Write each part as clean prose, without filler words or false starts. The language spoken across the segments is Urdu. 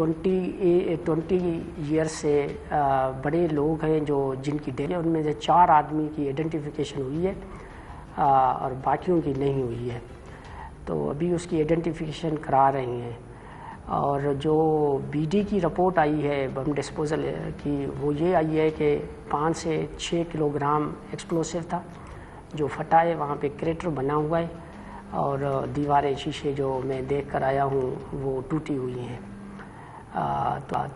20 ایئر سے بڑے لوگ ہیں جو جن کی ڈیتھ ہے، ان میں سے 4 آدمی کی آئیڈینٹیفیکیشن ہوئی ہے اور باقیوں کی نہیں ہوئی ہے، تو ابھی اس کی آئیڈینٹیفیکیشن کرا رہے ہیں۔ اور جو بی ڈی کی رپورٹ آئی ہے بم ڈسپوزل کی، وہ یہ آئی ہے کہ 5 سے 6 کلو گرام ایکسپلوسو تھا جو پھٹا ہے، وہاں پہ کریٹر بنا ہوا ہے اور دیواریں شیشے جو میں دیکھ کر آیا ہوں وہ ٹوٹی ہوئی ہیں۔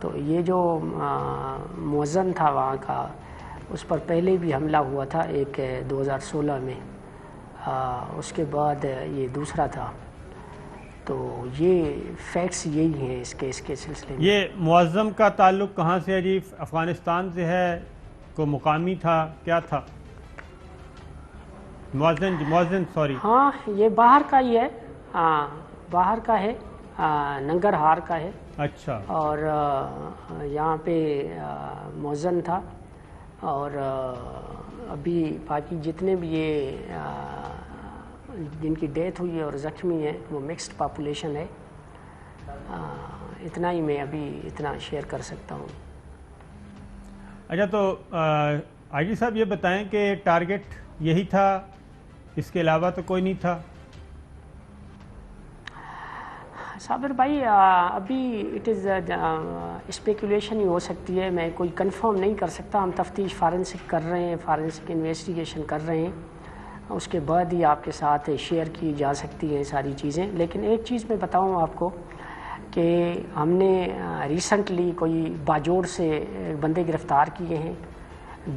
تو یہ جو موزن تھا وہاں کا، اس پر پہلے بھی حملہ ہوا تھا ایک 2016 میں، اس کے بعد یہ دوسرا تھا۔ تو یہ فیکٹس یہی ہیں اس کیس کے سلسلے میں۔ یہ معظم کا تعلق کہاں سے ہے جی؟ افغانستان سے ہے، کوئی مقامی تھا، کیا تھا؟ معظم سوری، ہاں یہ باہر کا ہی ہے، باہر کا ہے، ننگرہار کا ہے، اچھا، اور یہاں پہ موزن تھا۔ اور ابھی باقی جتنے بھی یہ جن کی ڈیتھ ہوئی ہے اور زخمی ہیں وہ مکسڈ پاپولیشن ہے۔ اتنا ہی میں ابھی اتنا شیئر کر سکتا ہوں۔ اچھا، تو آئی جی صاحب یہ بتائیں کہ ٹارگٹ یہی تھا، اس کے علاوہ تو کوئی نہیں تھا؟ صابر بھائی ابھی اٹ از اسپیکولیشن ہی ہو سکتی ہے، میں کوئی کنفرم نہیں کر سکتا۔ ہم تفتیش فارنسک کر رہے ہیں، فارنسک انویسٹیگیشن کر رہے ہیں، اس کے بعد ہی آپ کے ساتھ شیئر کی جا سکتی ہیں ساری چیزیں۔ لیکن ایک چیز میں بتاؤں آپ کو کہ ہم نے ریسنٹلی کوئی باجوڑ سے بندے گرفتار کیے ہیں،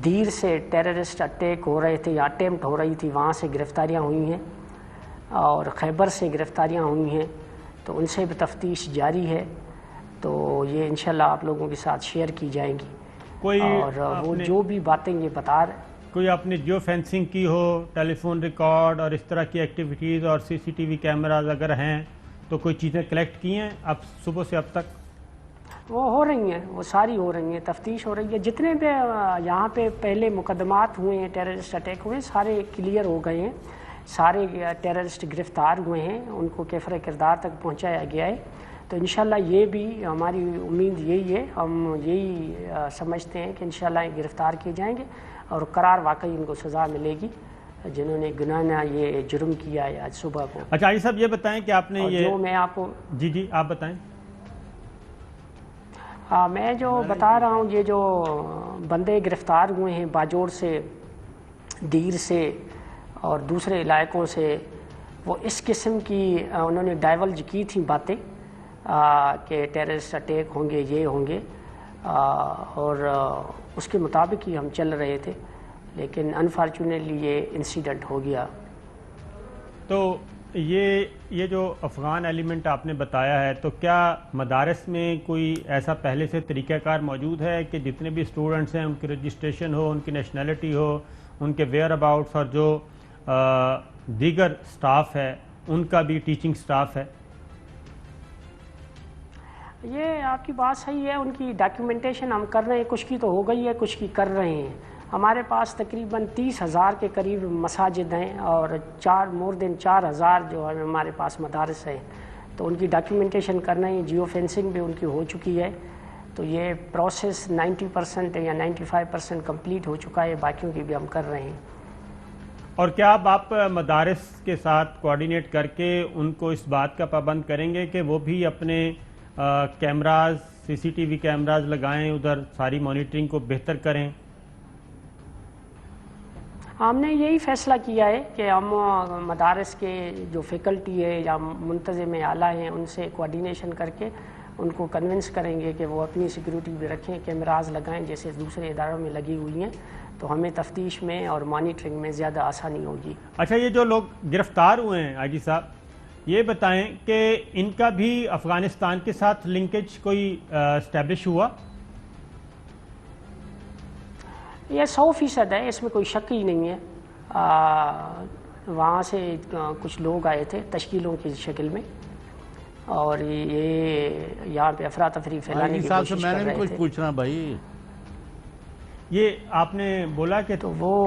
دیر سے ٹیررسٹ اٹیک ہو رہے تھے یا اٹیمپٹ ہو رہی تھی، وہاں سے گرفتاریاں ہوئی ہیں، اور خیبر سے گرفتاریاں ہوئی ہیں، تو ان سے بھی تفتیش جاری ہے، تو یہ انشاءاللہ آپ لوگوں کے ساتھ شیئر کی جائیں گی۔ کوئی اور وہ جو بھی باتیں یہ بتا رہے، کوئی آپ نے جیو فینسنگ کی ہو، ٹیلی فون ریکارڈ اور اس طرح کی ایکٹیویٹیز اور سی سی ٹی وی کیمراز اگر ہیں تو کوئی چیزیں کلیکٹ کی ہیں اب صبح سے اب تک؟ وہ ہو رہی ہیں، وہ ساری ہو رہی ہیں، تفتیش ہو رہی ہے۔ جتنے بھی یہاں پہ پہلے مقدمات ہوئے ہیں، ٹیررسٹ اٹیک ہوئے، سارے کلیئر ہو گئے ہیں، سارے ٹیررسٹ گرفتار ہوئے ہیں، ان کو کیفر کردار تک پہنچایا گیا ہے۔ تو انشاءاللہ یہ بھی ہماری امید یہی ہے، ہم یہی سمجھتے ہیں کہ انشاءاللہ یہ گرفتار کیے جائیں گے اور قرار واقعی ان کو سزا ملے گی جنہوں نے گناہ یہ جرم کیا ہے آج صبح کو۔ اچھا علی صاحب یہ بتائیں کہ آپ نے اور یہ جو میں آپ کو جی آپ بتائیں۔ میں جو بتا رہا ہوں، یہ جو بندے گرفتار ہوئے ہیں باجوڑ سے، دیر سے اور دوسرے علاقوں سے، وہ اس قسم کی انہوں نے ڈائیولج کی تھیں باتیں کہ ٹیررسٹ اٹیک ہوں گے، یہ ہوں گے، اور اس کے مطابق ہی ہم چل رہے تھے، لیکن انفارچونیٹلی یہ انسیڈنٹ ہو گیا۔ تو یہ جو افغان ایلیمنٹ آپ نے بتایا ہے، تو کیا مدارس میں کوئی ایسا پہلے سے طریقہ کار موجود ہے کہ جتنے بھی اسٹوڈنٹس ہیں ان کی رجسٹریشن ہو، ان کی نیشنلٹی ہو، ان کے ویئر اباؤٹس، اور جو دیگر سٹاف ہے ان کا بھی ٹیچنگ سٹاف ہے؟ یہ آپ کی بات صحیح ہے، ان کی ڈاکیومنٹیشن ہم کر رہے ہیں، کچھ کی تو ہو گئی ہے، کچھ کی کر رہے ہیں۔ ہمارے پاس تقریباً 30,000 کے قریب مساجد ہیں اور مور دین 4,000 جو ہے ہمارے پاس مدارس ہیں، تو ان کی ڈاکیومنٹیشن کر رہے ہیں، جیو فینسنگ بھی ان کی ہو چکی ہے، تو یہ پروسیس 90% یا 95% کمپلیٹ ہو چکا ہے، باقیوں کی بھی ہم کر رہے ہیں۔ اور کیا اب آپ مدارس کے ساتھ کوارڈینیٹ کر کے ان کو اس بات کا پابند کریں گے کہ وہ بھی اپنے کیمراز، سی سی ٹی وی کیمراز لگائیں، ادھر ساری مانیٹرنگ کو بہتر کریں؟ ہم نے یہی فیصلہ کیا ہے کہ ہم مدارس کے جو فیکلٹی ہے یا منتظم اعلیٰ ہیں ان سے کوارڈینیشن کر کے ان کو کنونس کریں گے کہ وہ اپنی سیکیورٹی بھی رکھیں، کیمراز لگائیں جیسے دوسرے اداروں میں لگی ہوئی ہیں، تو ہمیں تفتیش میں اور مانیٹرنگ میں زیادہ آسانی ہوگی۔ اچھا، یہ جو لوگ گرفتار ہوئے ہیں آئی جی صاحب، یہ بتائیں کہ ان کا بھی افغانستان کے ساتھ لنکیج کوئی اسٹیبلش ہوا؟ یہ 100% ہے، اس میں کوئی شک ہی نہیں ہے۔ وہاں سے کچھ لوگ آئے تھے تشکیلوں کی شکل میں، اور یہ یہاں پہ افراتفری پھیلانے کی کوشش کر رہے تھے۔ میں نے کچھ پوچھنا بھائی، یہ آپ نے بولا کہ تو وہ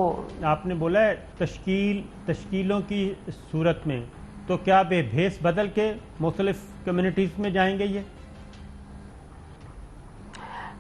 آپ نے بولا ہے تشکیلوں کی صورت میں، تو کیا بھیس بدل کے مختلف کمیونٹیز میں جائیں گے یہ؟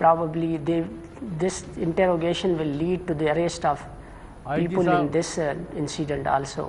probably this interrogation will lead to the arrest of people in this incident also.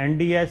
NDS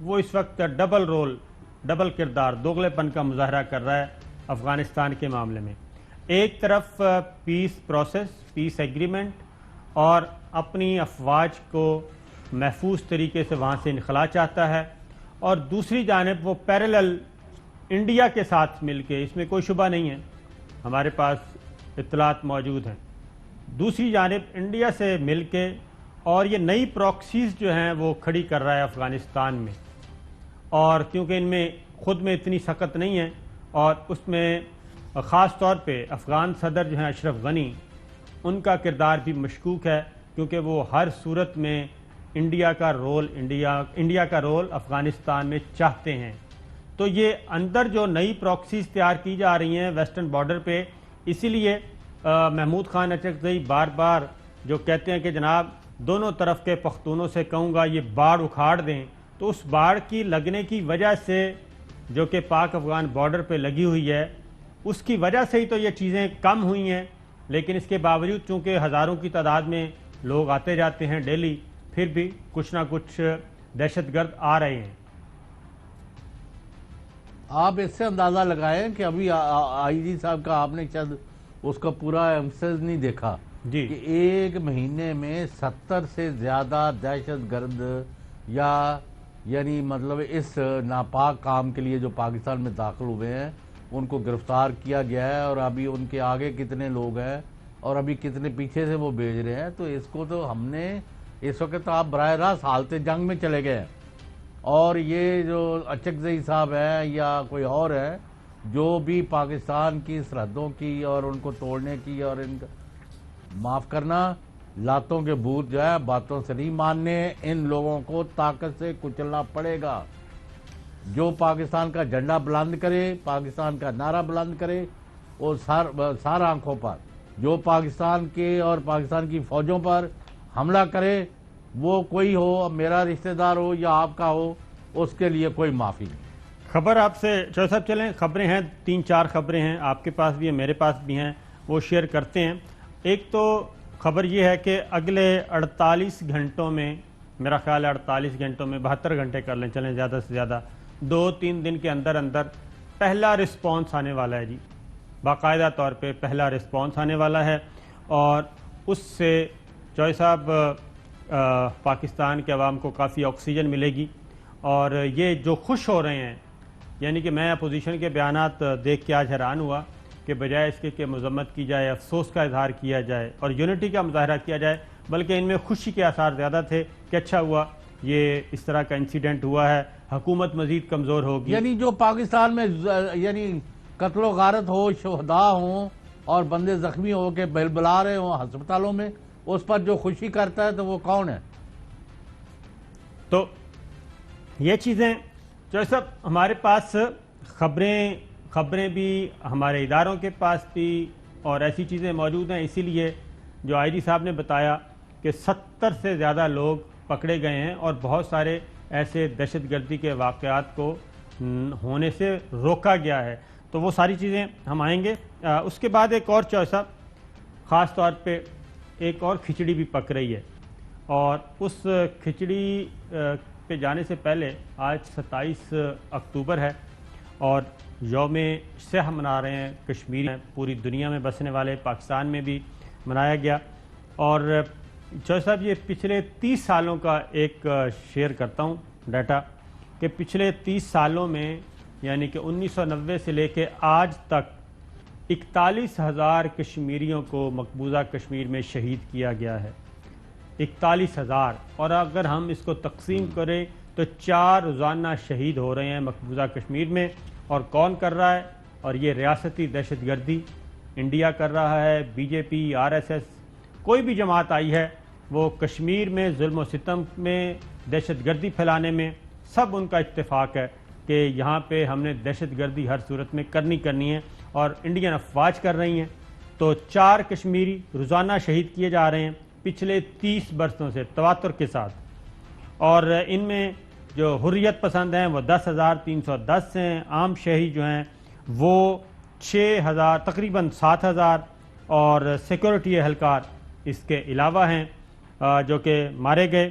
وہ اس وقت ڈبل کردار دوغلےپن کا مظاہرہ کر رہا ہے افغانستان کے معاملے میں. ایک طرف پیس پروسیس، پیس ایگریمنٹ اور اپنی افواج کو محفوظ طریقے سے وہاں سے انخلا چاہتا ہے، اور دوسری جانب وہ پیرالل انڈیا کے ساتھ مل کے، اس میں کوئی شبہ نہیں ہے، ہمارے پاس اطلاعات موجود ہیں، دوسری جانب انڈیا سے مل کے اور یہ نئی پراکسیز جو ہیں وہ کھڑی کر رہا ہے افغانستان میں. اور کیونکہ ان میں خود میں اتنی سخت نہیں ہے، اور اس میں خاص طور پہ افغان صدر جو ہیں اشرف غنی، ان کا کردار بھی مشکوک ہے، کیونکہ وہ ہر صورت میں انڈیا کا رول افغانستان میں چاہتے ہیں. تو یہ اندر جو نئی پراکسیز تیار کی جا رہی ہیں ویسٹرن بارڈر پہ، اسی لیے محمود خان اچکزئی بار بار جو کہتے ہیں کہ جناب دونوں طرف کے پختونوں سے کہوں گا یہ باڑ اکھاڑ دیں، تو اس باڑ کی لگنے کی وجہ سے جو کہ پاک افغان بارڈر پہ لگی ہوئی ہے، اس کی وجہ سے ہی تو یہ چیزیں کم ہوئی ہیں. لیکن اس کے باوجود چونکہ ہزاروں کی تعداد میں لوگ آتے جاتے ہیں ڈیلی، پھر بھی کچھ نہ کچھ دہشت گرد آ رہے ہیں. آپ اس سے اندازہ لگائیں کہ ابھی آئی جی صاحب کا آپ نے شاید اس کا پورا ایمسز نہیں دیکھا جی، کہ ایک مہینے میں 70 سے زیادہ دہشت گرد یا یعنی مطلب اس ناپاک کام کے لیے جو پاکستان میں داخل ہوئے ہیں ان کو گرفتار کیا گیا ہے، اور ابھی ان کے آگے کتنے لوگ ہیں اور ابھی کتنے پیچھے سے وہ بھیج رہے ہیں. تو اس کو تو ہم نے اس وقت تو آپ براہ راست حالت جنگ میں چلے گئے ہیں. اور یہ جو اچکزئی صاحب ہیں یا کوئی اور ہے جو بھی پاکستان کی سرحدوں کی اور ان کو توڑنے کی اور ان کا معاف کرنا لاتوں کے بھوت جو ہے باتوں سے نہیں ماننے، ان لوگوں کو طاقت سے کچلنا پڑے گا. جو پاکستان کا جھنڈا بلند کرے، پاکستان کا نعرہ بلند کرے، وہ سار آنکھوں پر جو پاکستان کے اور پاکستان کی فوجوں پر حملہ کرے، وہ کوئی ہو، میرا رشتہ دار ہو یا آپ کا ہو، اس کے لیے کوئی معافی نہیں. خبر آپ سے چوہدری صاحب چلیں، خبریں ہیں 3-4 خبریں ہیں، آپ کے پاس بھی ہیں میرے پاس بھی ہیں، وہ شیئر کرتے ہیں. ایک تو خبر یہ ہے کہ اگلے 48 گھنٹوں میں، میرا خیال ہے 48 گھنٹوں میں 72 گھنٹے کر لیں چلیں زیادہ سے زیادہ، 2-3 دن کے اندر پہلا رسپانس آنے والا ہے. جی باقاعدہ طور پہ پہلا رسپانس آنے والا ہے، اور اس سے چوہدری صاحب پاکستان کے عوام کو کافی آکسیجن ملے گی. اور یہ جو خوش ہو رہے ہیں، یعنی کہ میں اپوزیشن کے بیانات دیکھ کے آج حیران ہوا کہ بجائے اس کے کہ مذمت کی جائے، افسوس کا اظہار کیا جائے اور یونٹی کا مظاہرہ کیا جائے، بلکہ ان میں خوشی کے آثار زیادہ تھے کہ اچھا ہوا یہ اس طرح کا انسیڈنٹ ہوا ہے، حکومت مزید کمزور ہوگی. یعنی جو پاکستان میں یعنی قتل و غارت ہو، شہداء ہوں اور بندے زخمی ہو کے بلا رہے ہوں ہسپتالوں میں، اس پر جو خوشی کرتا ہے تو وہ کون ہے؟ تو یہ چیزیں جو سب ہمارے پاس خبریں بھی ہمارے اداروں کے پاس بھی اور ایسی چیزیں موجود ہیں. اسی لیے جو آئی جی صاحب نے بتایا کہ 70 سے زیادہ لوگ پکڑے گئے ہیں اور بہت سارے ایسے دہشت گردی کے واقعات کو ہونے سے روکا گیا ہے. تو وہ ساری چیزیں ہم آئیں گے. اس کے بعد ایک اور چوہدری صاحب خاص طور پہ ایک اور کھچڑی بھی پک رہی ہے، اور اس کھچڑی پہ جانے سے پہلے آج 27 اکتوبر ہے اور یوم سیاہ منا رہے ہیں کشمیر میں، پوری دنیا میں بسنے والے پاکستان میں بھی منایا گیا. اور چوہدری صاحب یہ پچھلے 30 سالوں کا ایک شیئر کرتا ہوں ڈیٹا کہ پچھلے 30 سالوں میں یعنی کہ 1990 سے لے کے آج تک 41,000 کشمیریوں کو مقبوضہ کشمیر میں شہید کیا گیا ہے. 41,000، اور اگر ہم اس کو تقسیم کریں تو 4 روزانہ شہید ہو رہے ہیں مقبوضہ کشمیر میں. اور کون کر رہا ہے؟ اور یہ ریاستی دہشت گردی انڈیا کر رہا ہے، بی جے پی، RSS، کوئی بھی جماعت آئی ہے وہ کشمیر میں ظلم و ستم میں، دہشت گردی پھیلانے میں، سب ان کا اتفاق ہے کہ یہاں پہ ہم نے دہشت گردی ہر صورت میں کرنی ہے، اور انڈین افواج کر رہی ہیں. تو 4 کشمیری روزانہ شہید کیے جا رہے ہیں پچھلے 30 برسوں سے تواتر کے ساتھ. اور ان میں جو حریت پسند ہیں وہ 10,310 ہیں، عام شہری جو ہیں وہ 6,000 تقریباً 7,000، اور سیکورٹی اہلکار اس کے علاوہ ہیں جو کہ مارے گئے.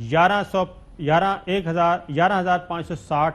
11,560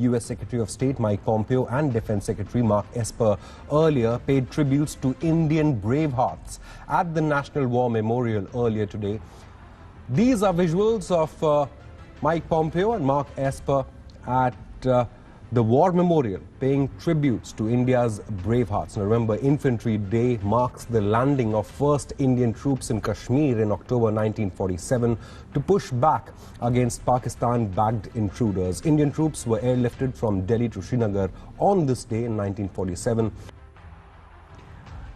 US Secretary of State Mike Pompeo and Defense Secretary Mark Esper earlier paid tributes to Indian bravehearts at the National War Memorial earlier today. These are visuals of Mike Pompeo and Mark Esper at the War Memorial paying tributes to India's bravehearts. Now remember, Infantry Day marks the landing of first Indian troops in Kashmir in October 1947 to push back against Pakistan-backed intruders. Indian troops were airlifted from Delhi to Srinagar on this day in 1947.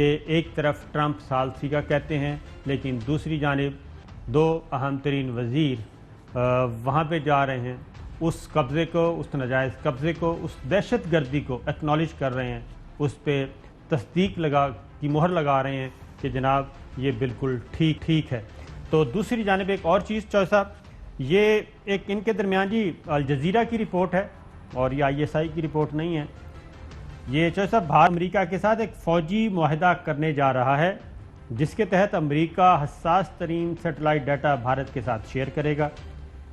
کہ ایک طرف ٹرمپ ثالثی کا کہتے ہیں لیکن دوسری جانب دو اہم ترین وزیر وہاں پہ جا رہے ہیں، اس قبضے کو، اس ناجائز قبضے کو، اس دہشت گردی کو ایکنالج کر رہے ہیں، اس پہ تصدیق کی مہر لگا رہے ہیں کہ جناب یہ بالکل ٹھیک ہے۔ تو دوسری جانب ایک اور چیز چوہے صاحب، یہ ایک ان کے درمیان جی الجزیرہ کی رپورٹ ہے اور یہ ISI کی رپورٹ نہیں ہے۔ یہ چوہے صاحب بھارت امریکہ کے ساتھ ایک فوجی معاہدہ کرنے جا رہا ہے جس کے تحت امریکہ حساس ترین سیٹلائٹ ڈیٹا بھارت کے ساتھ شیئر کرے گا۔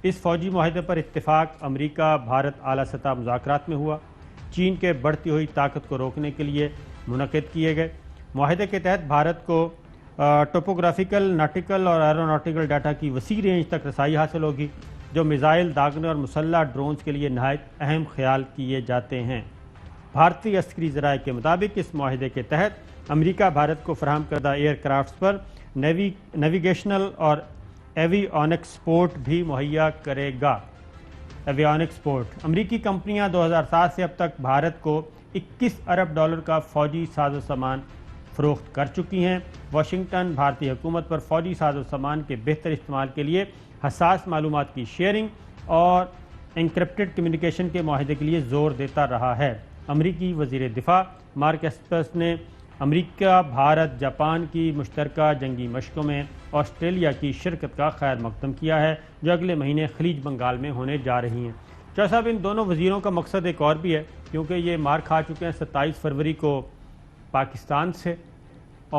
اس فوجی معاہدے پر اتفاق امریکہ بھارت اعلیٰ سطح مذاکرات میں ہوا، چین کے بڑھتی ہوئی طاقت کو روکنے کے لیے منعقد کیے گئے۔ معاہدے کے تحت بھارت کو ٹوپوگرافیکل، ناٹیکل اور ایروناٹیکل ڈیٹا کی وسیع رینج تک رسائی حاصل ہوگی جو میزائل داغنے اور مسلح ڈرونز کے لیے نہایت اہم خیال کیے جاتے ہیں۔ بھارتی عسکری ذرائع کے مطابق اس معاہدے کے تحت امریکہ بھارت کو فراہم کردہ ایئر کرافٹس پر نیویگیشنل اور ایویونکس سپورٹ بھی مہیا کرے گا۔ ایویونکس سپورٹ، امریکی کمپنیاں 2007 سے اب تک بھارت کو $21 ارب کا فوجی ساز و سامان فروخت کر چکی ہیں۔ واشنگٹن بھارتی حکومت پر فوجی ساز و سامان کے بہتر استعمال کے لیے حساس معلومات کی شیئرنگ اور انکرپٹڈ کمیونیکیشن کے معاہدے کے لیے زور دیتا رہا ہے۔ امریکی وزیر دفاع مارک ایسپر نے امریکہ، بھارت، جاپان کی مشترکہ جنگی مشقوں میں آسٹریلیا کی شرکت کا خیر مقدم کیا ہے جو اگلے مہینے خلیج بنگال میں ہونے جا رہی ہیں۔ چوہے صاحب ان دونوں وزیروں کا مقصد ایک اور بھی ہے کیونکہ یہ مار کھا چکے ہیں 27 فروری کو پاکستان سے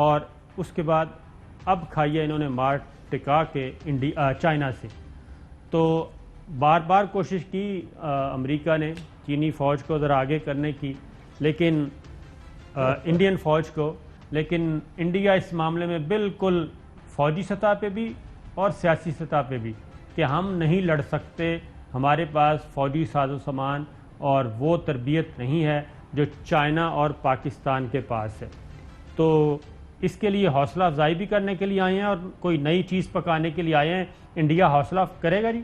اور اس کے بعد اب کھائی ہے انہوں نے مار ٹکا کے چائنا سے۔ تو بار بار کوشش کی امریکہ نے چینی فوج کو ذرا آگے کرنے کی لیکن انڈین فوج کو، لیکن انڈیا اس معاملے میں بالکل فوجی سطح پہ بھی اور سیاسی سطح پہ بھی کہ ہم نہیں لڑ سکتے، ہمارے پاس فوجی ساز و سامان اور وہ تربیت نہیں ہے جو چائنا اور پاکستان کے پاس ہے۔ تو اس کے لیے حوصلہ افزائی بھی کرنے کے لیے آئے ہیں اور کوئی نئی چیز پکانے کے لیے آئے ہیں۔ انڈیا حوصلہ کرے گا جی؟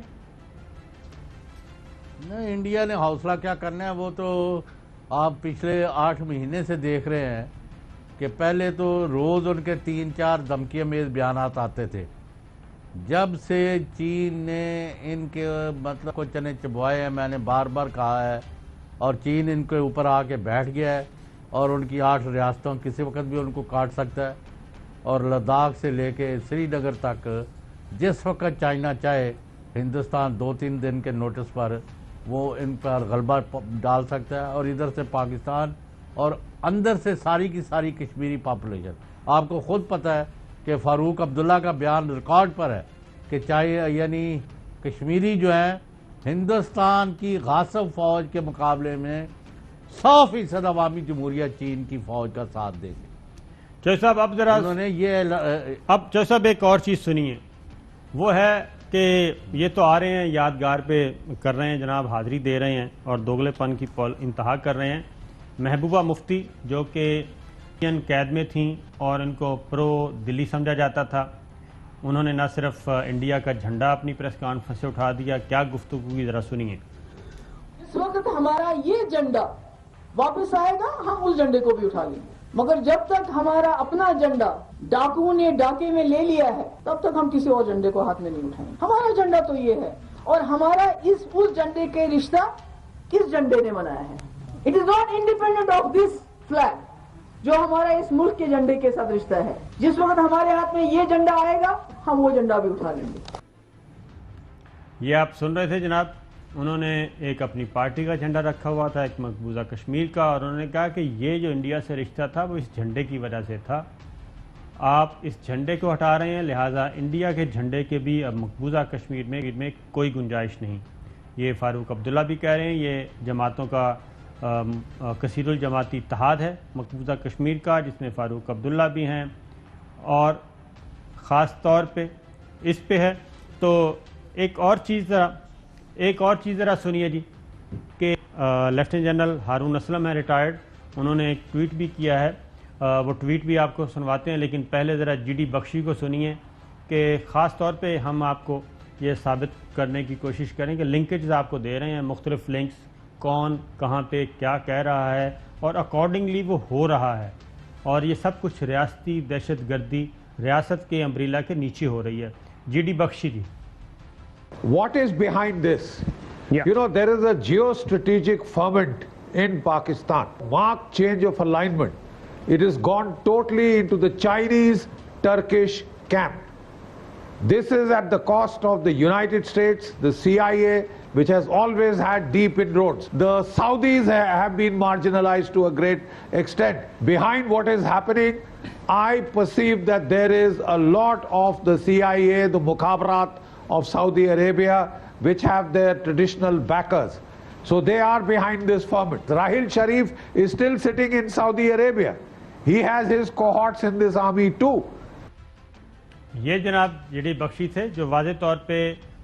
نہیں، انڈیا نے حوصلہ کیا کرنا ہے، وہ تو آپ پچھلے 8 مہینے سے دیکھ رہے ہیں کہ پہلے تو روز ان کے 3-4 دھمکی آمیز بیانات آتے تھے۔ جب سے چین نے ان کے مطلب کو چنے چبوائے ہیں، میں نے بار بار کہا ہے، اور چین ان کے اوپر آ کے بیٹھ گیا ہے اور ان کی 8 ریاستوں کسی وقت بھی ان کو کاٹ سکتا ہے، اور لداخ سے لے کے سری نگر تک جس وقت چائنا چاہے ہندوستان 2-3 دن کے نوٹس پر وہ ان پر غلبہ ڈال سکتا ہے، اور ادھر سے پاکستان اور اندر سے ساری کی ساری کشمیری پاپولیشن۔ آپ کو خود پتہ ہے کہ فاروق عبداللہ کا بیان ریکارڈ پر ہے کہ چاہے یعنی کشمیری جو ہیں ہندوستان کی غاصب فوج کے مقابلے میں 100% عوامی جمہوریہ چین کی فوج کا ساتھ دیں گے۔ چوہے صاحب اب ذرا انہوں نے یہ اب چوہے صاحب ایک اور چیز سنیے، وہ ہے کہ یہ تو آ رہے ہیں یادگار پہ کر رہے ہیں جناب، حاضری دے رہے ہیں اور دوگلے پن کی انتہا کر رہے ہیں۔ محبوبہ مفتی جو کہ قید میں تھیں اور ان کو پرو دلی سمجھا جاتا تھا، انہوں نے نہ صرف انڈیا کا جھنڈا اپنی پریس کانفرنس سے اٹھا دیا، کیا گفتگو کی ذرا سنیے۔ اس وقت ہمارا یہ جھنڈا واپس آئے گا، ہم اس جھنڈے کو بھی اٹھا لیں گے، مگر جب تک ہمارا اپنا جھنڈا ڈاکو نے ڈاکے میں لے لیا ہے تب تک ہم کسی اور جھنڈے کو ہاتھ میں نہیں اٹھائیں گے۔ ہمارا جھنڈا تو یہ ہے، اور ہمارا اس جھنڈے کے رشتہ کس جھنڈے نے بنایا ہے؟ It is not independent of this flag جو ہمارا اس ملک کے جھنڈے کے ساتھ رشتہ ہے۔ جس وقت ہمارے ہاتھ میں یہ جھنڈا آئے گا ہم وہ جھنڈا بھی اٹھا لیں گے۔ یہ آپ سن رہے تھے جناب، انہوں نے ایک اپنی پارٹی کا جھنڈا رکھا ہوا تھا، ایک مقبوضہ کشمیر کا، اور انہوں نے کہا کہ یہ جو انڈیا سے رشتہ تھا وہ اس جھنڈے کی وجہ سے تھا، آپ اس جھنڈے کو ہٹا رہے ہیں، لہٰذا انڈیا کے جھنڈے کے بھی اب مقبوضہ کشمیر میں کوئی گنجائش نہیں۔ یہ فاروق عبداللہ بھی کہہ رہے ہیں، یہ جماعتوں کا کثیر الجماعتی اتحاد ہے مقبوضہ کشمیر کا، جس میں فاروق عبداللہ بھی ہیں اور خاص طور پہ اس پہ ہے۔ تو ایک اور چیز ذرا سنیے جی کہ لیفٹیننٹ جنرل ہارون اسلم ہے ریٹائرڈ، انہوں نے ایک ٹویٹ بھی کیا ہے، وہ ٹویٹ بھی آپ کو سنواتے ہیں، لیکن پہلے ذرا جی ڈی بخشی کو سنیے کہ خاص طور پہ ہم آپ کو یہ ثابت کرنے کی کوشش کریں کہ لنکیجز آپ کو دے رہے ہیں، مختلف لنکس، کون کہاں پہ کیا کہہ رہا ہے اور اکارڈنگلی وہ ہو رہا ہے۔ اور یہ سب کچھ ریاستی دہشت گردی ریاست کے امبریلا کے نیچے ہو رہی ہے. جی ڈی بخشی جی. What is behind this? You know, there is a geostrategic ferment in Pakistan. Marked change of alignment. It has gone totally into the Chinese-Turkish camp. This is at the cost of the United States, the CIA, which has always had deep inroads. The Saudis have been marginalized to a great extent. Behind what is happening, I perceive that there is a lot of the CIA, the Mukhabarat of Saudi Arabia, which have their traditional backers. So they are behind this ferment. Rahil Sharif is still sitting in Saudi Arabia. He has his cohorts in this army too. یہ جناب جی ڈی بخشی تھے جو واضح طور پہ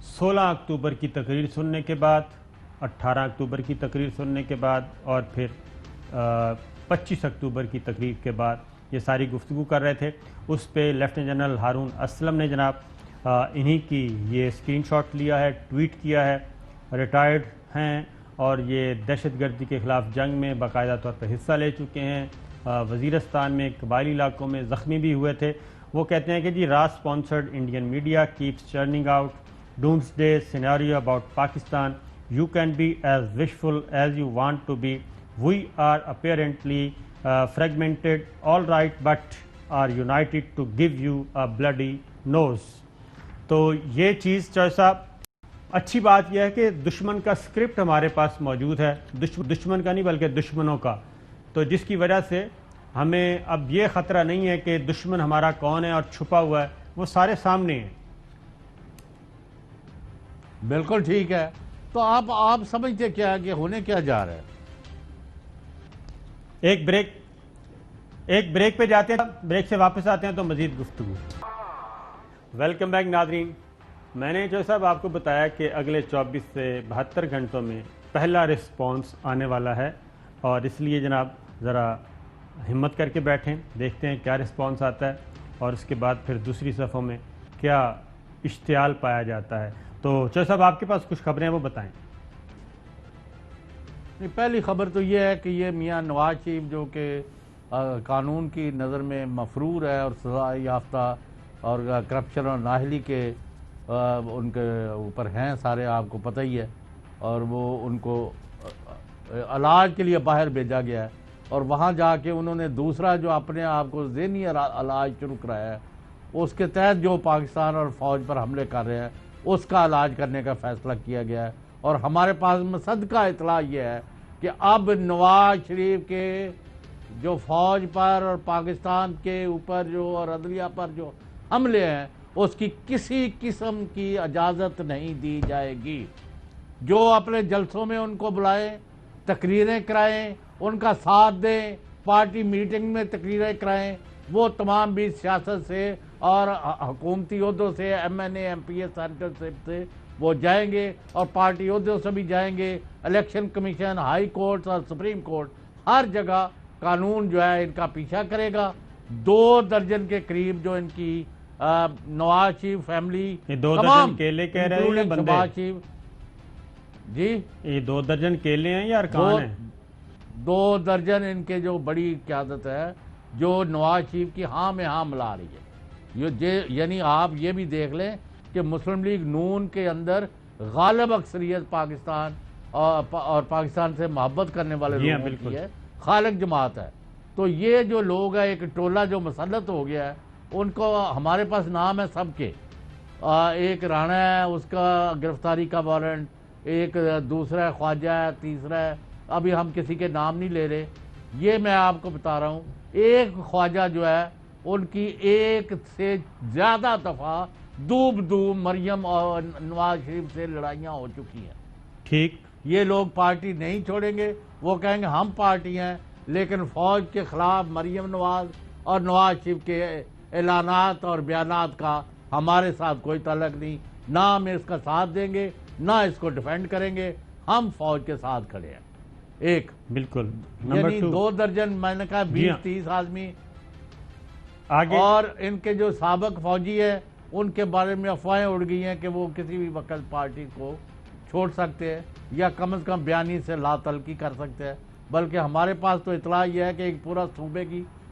16 اکتوبر کی تقریر سننے کے بعد، 18 اکتوبر کی تقریر سننے کے بعد اور پھر 25 اکتوبر کی تقریر کے بعد یہ ساری گفتگو کر رہے تھے. اس پہ لیفٹیننٹ جنرل ہارون اسلم نے جناب انہی کی یہ اسکرین شاٹ لیا ہے، ٹویٹ کیا ہے. ریٹائرڈ ہیں اور یہ دہشت گردی کے خلاف جنگ میں باقاعدہ طور پر حصہ لے چکے ہیں. وزیرستان میں قبائلی علاقوں میں زخمی بھی ہوئے تھے. وہ کہتے ہیں کہ جی را sponsored Indian media keeps churning out doomsday scenario about Pakistan. You can be as wishful as you want to be. We are apparently fragmented all right but are united to give you a bloody nose. تو یہ چیز چوہے صاحب اچھی بات یہ ہے کہ دشمن کا اسکرپٹ ہمارے پاس موجود ہے، دشمن کا نہیں بلکہ دشمنوں کا. تو جس کی وجہ سے ہمیں اب یہ خطرہ نہیں ہے کہ دشمن ہمارا کون ہے اور چھپا ہوا ہے، وہ سارے سامنے ہیں. بالکل ٹھیک ہے. تو آپ سمجھتے کیا کہ ہونے کیا جا رہا ہے؟ ایک بریک پہ جاتے ہیں، بریک سے واپس آتے ہیں تو مزید گفتگو. ویلکم بیک ناظرین. میں نے جو صاحب آپ کو بتایا کہ اگلے 24 سے 72 گھنٹوں میں پہلا رسپانس آنے والا ہے اور اس لیے جناب ذرا ہمت کر کے بیٹھیں، دیکھتے ہیں کیا رسپانس آتا ہے اور اس کے بعد پھر دوسری صفوں میں کیا اشتعال پایا جاتا ہے. تو چوہے صاحب آپ کے پاس کچھ خبریں ہیں وہ بتائیں. پہلی خبر تو یہ ہے کہ یہ میاں نواز شریف جو کہ قانون کی نظر میں مفرور ہے اور سزا یافتہ اور کرپشن اور نااہلی کے ان کے اوپر ہیں سارے، آپ کو پتہ ہی ہے. اور وہ ان کو علاج کے لیے باہر بھیجا گیا ہے اور وہاں جا کے انہوں نے دوسرا جو اپنے آپ کو ذہنی علاج شروع کرایا ہے، اس کے تحت جو پاکستان اور فوج پر حملے کر رہے ہیں اس کا علاج کرنے کا فیصلہ کیا گیا ہے. اور ہمارے پاس مصدقہ اطلاع یہ ہے کہ اب نواز شریف کے جو فوج پر اور پاکستان کے اوپر جو اور عدلیہ پر جو حملے ہیں اس کی کسی قسم کی اجازت نہیں دی جائے گی. جو اپنے جلسوں میں ان کو بلائیں، تقریریں کرائیں، ان کا ساتھ دیں، پارٹی میٹنگ میں تقریریں کرائیں، وہ تمام بھی سیاست سے اور حکومتی عہدوں سے، ایم این اے، ایم پی اے، سینیٹرشپ سے وہ جائیں گے اور پارٹی عہدوں سے بھی جائیں گے. الیکشن کمیشن، ہائی کورٹس اور سپریم کورٹ ہر جگہ قانون جو ہے ان کا پیچھا کرے گا. 2 درجن کے قریب جو ان کی نواز شریف فیملی، 2 درجن کیلے کہہ رہے ہیں بندے؟ نواز شریف جی یہ 2 درجن کیلے ہیں یا ارکان ہیں؟ 2 درجن ان کے جو بڑی قیادت ہے جو نواز شریف کی ہاں میں ہاں ملا رہی ہے. یعنی آپ یہ بھی دیکھ لیں کہ مسلم لیگ نون کے اندر غالب اکثریت پاکستان اور پاکستان سے محبت کرنے والے لوگوں کی ہے، خالق جماعت ہے. تو یہ جو لوگ ہیں، ایک ٹولہ جو مسلط ہو گیا ہے، ان کو ہمارے پاس نام ہے سب کے. ایک رانا ہے، اس کا گرفتاری کا وارنٹ، ایک دوسرا ہے خواجہ ہے، تیسرا ہے، ابھی ہم کسی کے نام نہیں لے رہے. یہ میں آپ کو بتا رہا ہوں، ایک خواجہ جو ہے ان کی 1 سے زیادہ دفعہ دوب مریم اور نواز شریف سے لڑائیاں ہو چکی ہیں. ٹھیک، یہ لوگ پارٹی نہیں چھوڑیں گے. وہ کہیں گے ہم پارٹی ہیں لیکن فوج کے خلاف مریم نواز اور نواز شریف کے اعلانات اور بیانات کا ہمارے ساتھ کوئی تعلق نہیں. نہ ہم اس کا ساتھ دیں گے، نہ اس کو ڈیفینڈ کریں گے. ہم فوج کے ساتھ کھڑے ہیں. ایک بالکل، یعنی 2 درجن، میں نے کہا 20-30 آدمی آگے. اور ان کے جو سابق فوجی ہیں ان کے بارے میں افواہیں اڑ گئی ہیں کہ وہ کسی بھی وقت پارٹی کو چھوڑ سکتے ہیں یا کم از کم بیانی سے لا تلقی کر سکتے ہیں. بلکہ ہمارے پاس تو اطلاع یہ ہے کہ ایک پورا صوبے کی